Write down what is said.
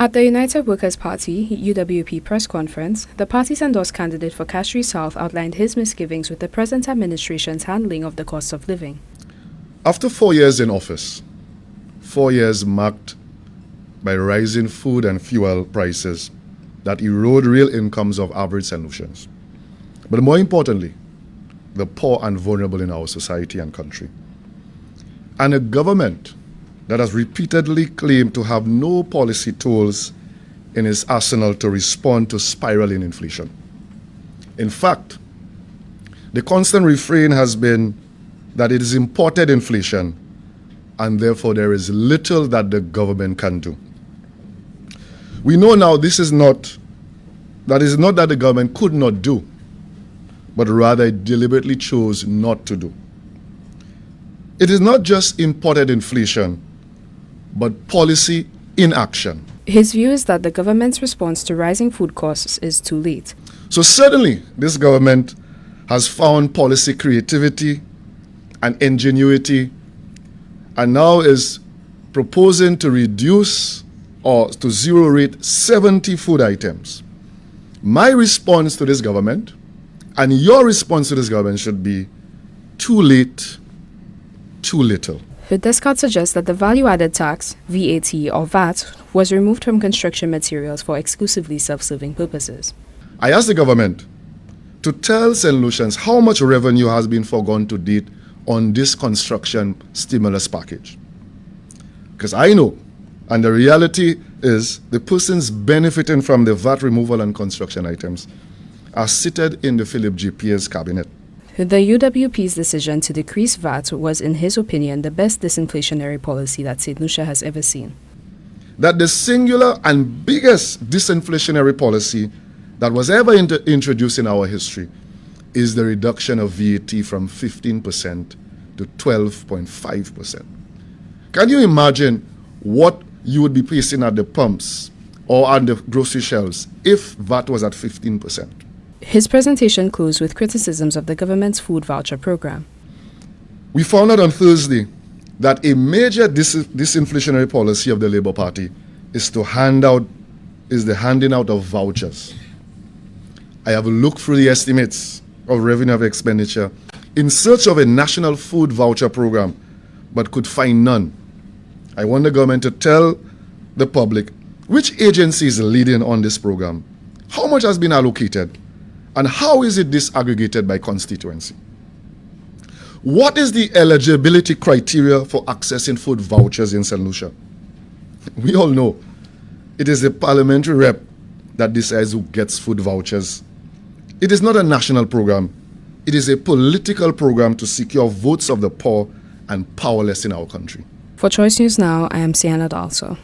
At the United Workers' Party (UWP) press conference, the party's endorsed candidate for Castries South outlined his misgivings with the present administration's handling of the cost of living. After 4 years in office, 4 years marked by rising food and fuel prices that erode real incomes of average St. Lucians, but more importantly, the poor and vulnerable in our society and country, and a government that has repeatedly claimed to have no policy tools in its arsenal to respond to spiraling inflation. In fact, the constant refrain has been that it is imported inflation and therefore there is little that the government can do. We know now that is not that the government could not do, but rather it deliberately chose not to do. It is not just imported inflation, but policy inaction. His view is that the government's response to rising food costs is too late. So certainly, this government has found policy creativity and ingenuity and now is proposing to reduce or to zero rate 70 food items. My response to this government and your response to this government should be too late, too little. The DESCARTES suggests that the value-added tax, VAT or VAT, was removed from construction materials for exclusively self-serving purposes. I asked the government to tell St. Lucians how much revenue has been forgone to date on this construction stimulus package. Because I know, and the reality is, the persons benefiting from the VAT removal on construction items are seated in the Philip G. Pierre's cabinet. The UWP's decision to decrease VAT was, in his opinion, the best disinflationary policy that St. Lucia has ever seen. That the singular and biggest disinflationary policy that was ever introduced in our history is the reduction of VAT from 15% to 12.5%. Can you imagine what you would be placing at the pumps or on the grocery shelves if VAT was at 15%? His presentation closed with criticisms of the government's food voucher program. We found out on Thursday that a major disinflationary policy of the Labour Party is the handing out of vouchers. I have looked through the estimates of revenue of expenditure in search of a national food voucher program, but could find none. I want the government to tell the public which agency is leading on this program, how much has been allocated, and how is it disaggregated by constituency? What is the eligibility criteria for accessing food vouchers in St. Lucia? We all know it is a parliamentary rep that decides who gets food vouchers. It is not a national program. It is a political program to secure votes of the poor and powerless in our country. For Choice News Now, I am Cianna Dalsan.